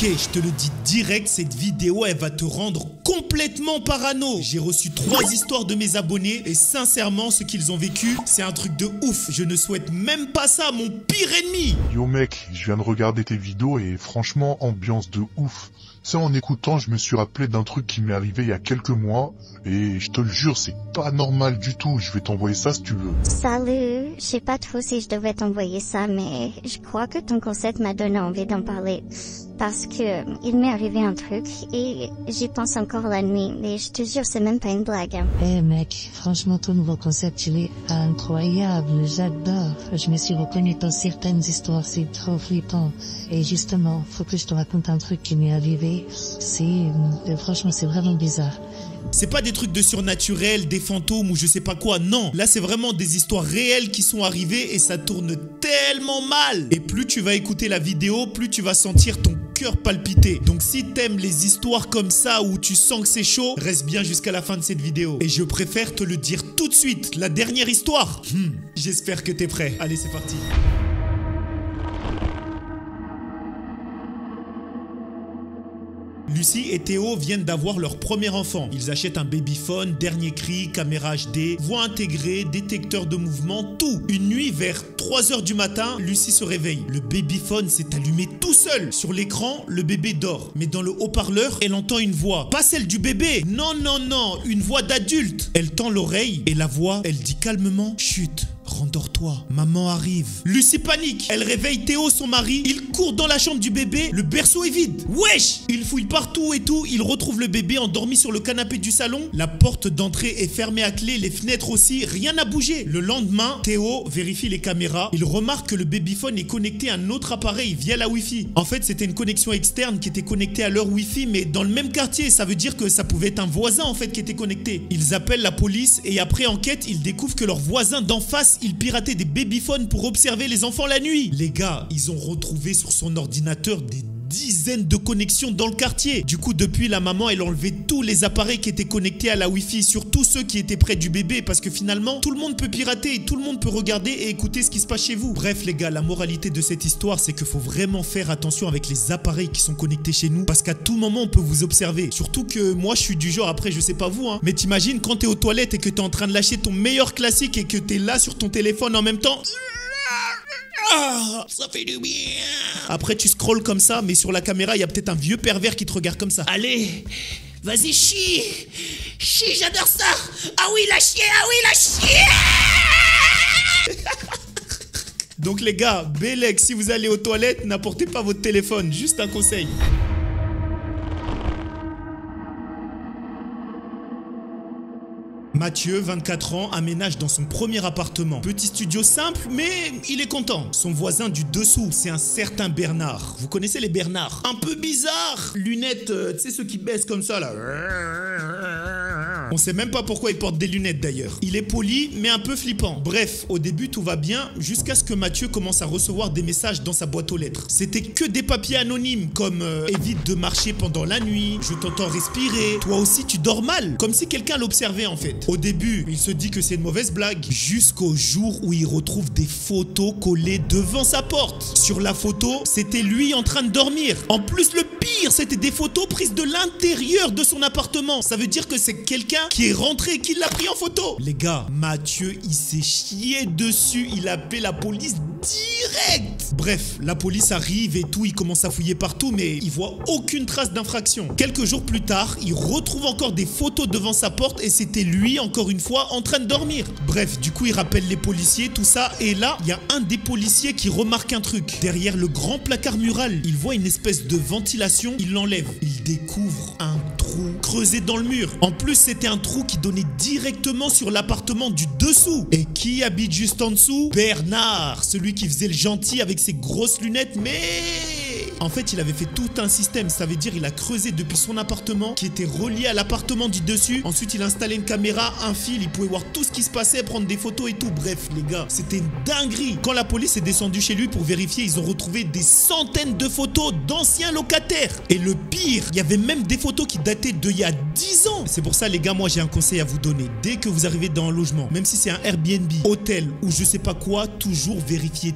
Ok, je te le dis direct, cette vidéo, elle va te rendre complètement parano. J'ai reçu 3 histoires de mes abonnés et sincèrement, ce qu'ils ont vécu, c'est un truc de ouf. Je ne souhaite même pas ça à mon pire ennemi. Yo mec, je viens de regarder tes vidéos et franchement, ambiance de ouf. Ça, en écoutant, je me suis rappelé d'un truc qui m'est arrivé il y a quelques mois et je te le jure, c'est pas normal du tout. Je vais t'envoyer ça si tu veux. Salut, je sais pas trop si je devrais t'envoyer ça, mais je crois que ton concept m'a donné envie d'en parler. Parce que il m'est arrivé un truc et j'y pense encore la nuit, mais je te jure, c'est même pas une blague. Eh mec, franchement ton nouveau concept il est incroyable, j'adore. Je me suis reconnu dans certaines histoires, c'est trop flippant. Et justement, faut que je te raconte un truc qui m'est arrivé. Franchement c'est vraiment bizarre. C'est pas des trucs de surnaturel, des fantômes ou je sais pas quoi, non. Là, c'est vraiment des histoires réelles qui sont arrivées et ça tourne tellement mal. Et plus tu vas écouter la vidéo, plus tu vas sentir ton cœur palpiter. Donc si t'aimes les histoires comme ça où tu sens que c'est chaud, reste bien jusqu'à la fin de cette vidéo. Et je préfère te le dire tout de suite, la dernière histoire. J'espère que t'es prêt. Allez, c'est parti. Lucie et Théo viennent d'avoir leur premier enfant. Ils achètent un babyphone, dernier cri, caméra HD, voix intégrée, détecteur de mouvement, tout. Une nuit vers 3 h du matin, Lucie se réveille. Le babyphone s'est allumé tout seul. Sur l'écran, le bébé dort. Mais dans le haut-parleur, elle entend une voix. Pas celle du bébé. Non, non, non. Une voix d'adulte. Elle tend l'oreille et la voix, elle dit calmement, chut. Rendors-toi, maman arrive. Lucie panique, elle réveille Théo, son mari. Il court dans la chambre du bébé, le berceau est vide. Wesh! Il fouille partout et tout, il retrouve le bébé endormi sur le canapé du salon. La porte d'entrée est fermée à clé, les fenêtres aussi, rien n'a bougé. Le lendemain, Théo vérifie les caméras. Il remarque que le babyphone est connecté à un autre appareil via la Wi-Fi. En fait, c'était une connexion externe qui était connectée à leur Wi-Fi, mais dans le même quartier. Ça veut dire que ça pouvait être un voisin en fait qui était connecté. Ils appellent la police et après enquête, ils découvrent que leur voisin d'en face, il piratait des babyphones pour observer les enfants la nuit. Les gars, ils ont retrouvé sur son ordinateur des dizaines de connexions dans le quartier. Du coup, depuis, la maman, elle a enlevé tous les appareils qui étaient connectés à la Wi-Fi, surtout ceux qui étaient près du bébé, parce que finalement, tout le monde peut pirater et tout le monde peut regarder et écouter ce qui se passe chez vous. Bref, les gars, la moralité de cette histoire, c'est qu'il faut vraiment faire attention avec les appareils qui sont connectés chez nous, parce qu'à tout moment, on peut vous observer. Surtout que moi, je suis du genre, après, je sais pas vous, mais t'imagines quand t'es aux toilettes et que t'es en train de lâcher ton meilleur classique et que t'es là sur ton téléphone en même temps. Ah, ça fait du bien. Après tu scrolles comme ça, mais sur la caméra il y a peut-être un vieux pervers qui te regarde comme ça. Allez, vas-y chie. Chie, j'adore ça. Ah oui la chier, ah oui la chier. Donc les gars, Bélec, si vous allez aux toilettes, n'apportez pas votre téléphone, juste un conseil. Mathieu, 24 ans, aménage dans son premier appartement. Petit studio simple, mais il est content. Son voisin du dessous, c'est un certain Bernard. Vous connaissez les Bernards? Un peu bizarre. Lunettes, tu sais ceux qui baissent comme ça là. On sait même pas pourquoi il porte des lunettes d'ailleurs. Il est poli, mais un peu flippant. Bref, au début tout va bien, jusqu'à ce que Mathieu commence à recevoir des messages dans sa boîte aux lettres. C'était que des papiers anonymes, comme évite de marcher pendant la nuit, je t'entends respirer, toi aussi tu dors mal. Comme si quelqu'un l'observait en fait. Au début, il se dit que c'est une mauvaise blague, jusqu'au jour où il retrouve des photos collées devant sa porte. Sur la photo, c'était lui en train de dormir. En plus, le pire, c'était des photos prises de l'intérieur de son appartement. Ça veut dire que c'est quelqu'un qui est rentré et qui l'a pris en photo. Les gars, Mathieu, il s'est chié dessus. Il a appelé la police direct. Bref, la police arrive et tout. Il commence à fouiller partout, mais il voit aucune trace d'infraction. Quelques jours plus tard, il retrouve encore des photos devant sa porte et c'était lui, encore une fois, en train de dormir. Bref, du coup, il rappelle les policiers, tout ça. Et là, il y a un des policiers qui remarque un truc. Derrière le grand placard mural, il voit une espèce de ventilation. Il l'enlève. Il découvre un trou creusé dans le mur. En plus, c'était un trou qui donnait directement sur l'appartement du dessous. Et qui habite juste en dessous? Bernard, celui qui faisait le gentil avec ses grosses lunettes, mais... En fait, il avait fait tout un système. Ça veut dire il a creusé depuis son appartement qui était relié à l'appartement du dessus. Ensuite, il a installé une caméra, un fil. Il pouvait voir tout ce qui se passait, prendre des photos et tout. Bref, les gars, c'était une dinguerie. Quand la police est descendue chez lui pour vérifier, ils ont retrouvé des centaines de photos d'anciens locataires. Et le pire, il y avait même des photos qui dataient d'il y a 10 ans. C'est pour ça les gars, moi j'ai un conseil à vous donner. Dès que vous arrivez dans un logement, même si c'est un Airbnb, hôtel ou je sais pas quoi, toujours vérifiez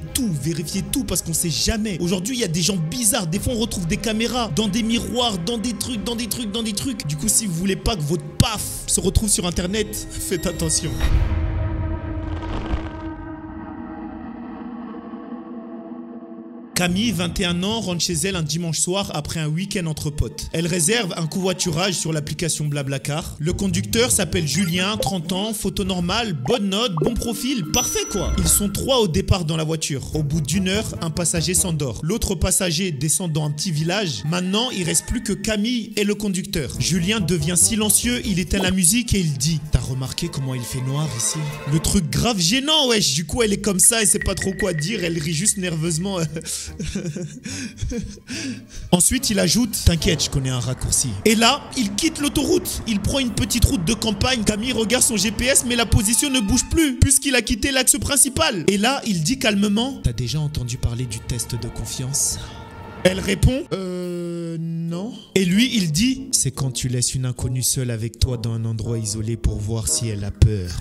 tout parce qu'on sait jamais. Aujourd'hui il y a des gens bizarres, des fois on retrouve des caméras dans des miroirs, dans des trucs. Du coup si vous voulez pas que votre paf se retrouve sur internet, faites attention. Camille, 21 ans, rentre chez elle un dimanche soir après un week-end entre potes. Elle réserve un covoiturage sur l'application Blablacar. Le conducteur s'appelle Julien, 30 ans, photo normale, bonne note, bon profil, parfait quoi. Ils sont 3 au départ dans la voiture. Au bout d'1 heure, un passager s'endort. L'autre passager descend dans un petit village. Maintenant, il reste plus que Camille et le conducteur. Julien devient silencieux, il éteint la musique et il dit « T'as remarqué comment il fait noir ici ?» Le truc grave gênant, wesh. Du coup, elle est comme ça, elle sait pas trop quoi dire, elle rit juste nerveusement. Ensuite il ajoute « T'inquiète, je connais un raccourci ». Et là, il quitte l'autoroute. Il prend une petite route de campagne. Camille regarde son GPS mais la position ne bouge plus puisqu'il a quitté l'axe principal. Et là, il dit calmement « T'as déjà entendu parler du test de confiance ?» Elle répond non. Et lui, il dit « C'est quand tu laisses une inconnue seule avec toi dans un endroit isolé pour voir si elle a peur. »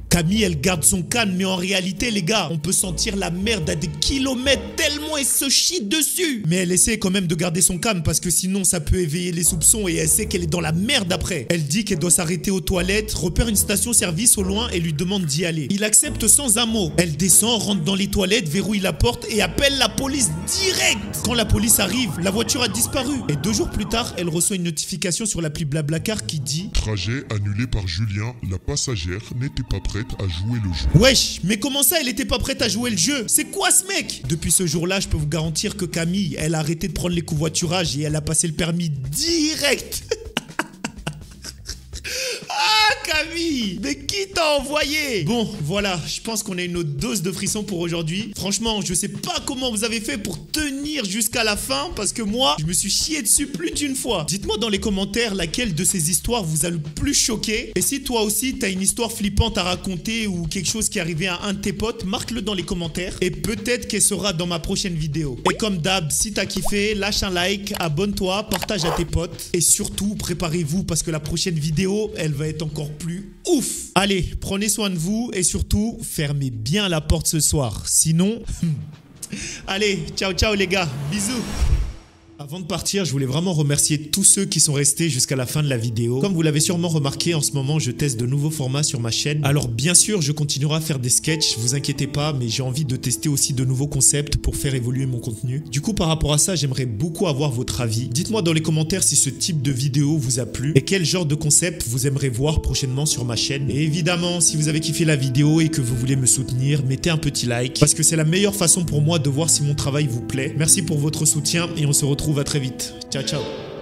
Camille, elle garde son calme, mais en réalité, les gars, on peut sentir la merde à des kilomètres tellement elle se chie dessus. Mais elle essaie quand même de garder son calme parce que sinon, ça peut éveiller les soupçons et elle sait qu'elle est dans la merde après. Elle dit qu'elle doit s'arrêter aux toilettes, repère une station-service au loin et lui demande d'y aller. Il accepte sans un mot. Elle descend, rentre dans les toilettes, verrouille la porte et appelle la police direct. Quand la police arrive, la voiture a disparu. Et 2 jours plus tard, elle reçoit une notification sur l'appli Blablacar qui dit « Trajet annulé par Julien, la passagère n'était pas prête à jouer le jeu. » Wesh, mais comment ça elle était pas prête à jouer le jeu? C'est quoi ce mec? Depuis ce jour-là, je peux vous garantir que Camille, elle a arrêté de prendre les covoiturages et elle a passé le permis direct. Camille, mais qui t'a envoyé? Bon, voilà, je pense qu'on a une autre dose de frisson pour aujourd'hui. Franchement, je sais pas comment vous avez fait pour tenir jusqu'à la fin parce que moi, je me suis chié dessus plus d'une fois. Dites-moi dans les commentaires laquelle de ces histoires vous a le plus choqué. Et si toi aussi, t'as une histoire flippante à raconter ou quelque chose qui est arrivé à un de tes potes, marque-le dans les commentaires et peut-être qu'elle sera dans ma prochaine vidéo. Et comme d'hab, si t'as kiffé, lâche un like, abonne-toi, partage à tes potes et surtout, préparez-vous parce que la prochaine vidéo, elle va être encore plus ouf. Allez, prenez soin de vous et surtout, fermez bien la porte ce soir. Sinon, allez, ciao ciao les gars, bisous. Avant de partir, je voulais vraiment remercier tous ceux qui sont restés jusqu'à la fin de la vidéo. Comme vous l'avez sûrement remarqué, en ce moment, je teste de nouveaux formats sur ma chaîne. Alors bien sûr, je continuerai à faire des sketchs, vous inquiétez pas, mais j'ai envie de tester aussi de nouveaux concepts pour faire évoluer mon contenu. Du coup, par rapport à ça, j'aimerais beaucoup avoir votre avis. Dites-moi dans les commentaires si ce type de vidéo vous a plu et quel genre de concept vous aimeriez voir prochainement sur ma chaîne. Et évidemment, si vous avez kiffé la vidéo et que vous voulez me soutenir, mettez un petit like parce que c'est la meilleure façon pour moi de voir si mon travail vous plaît. Merci pour votre soutien et on se retrouve à très vite. Ciao, ciao.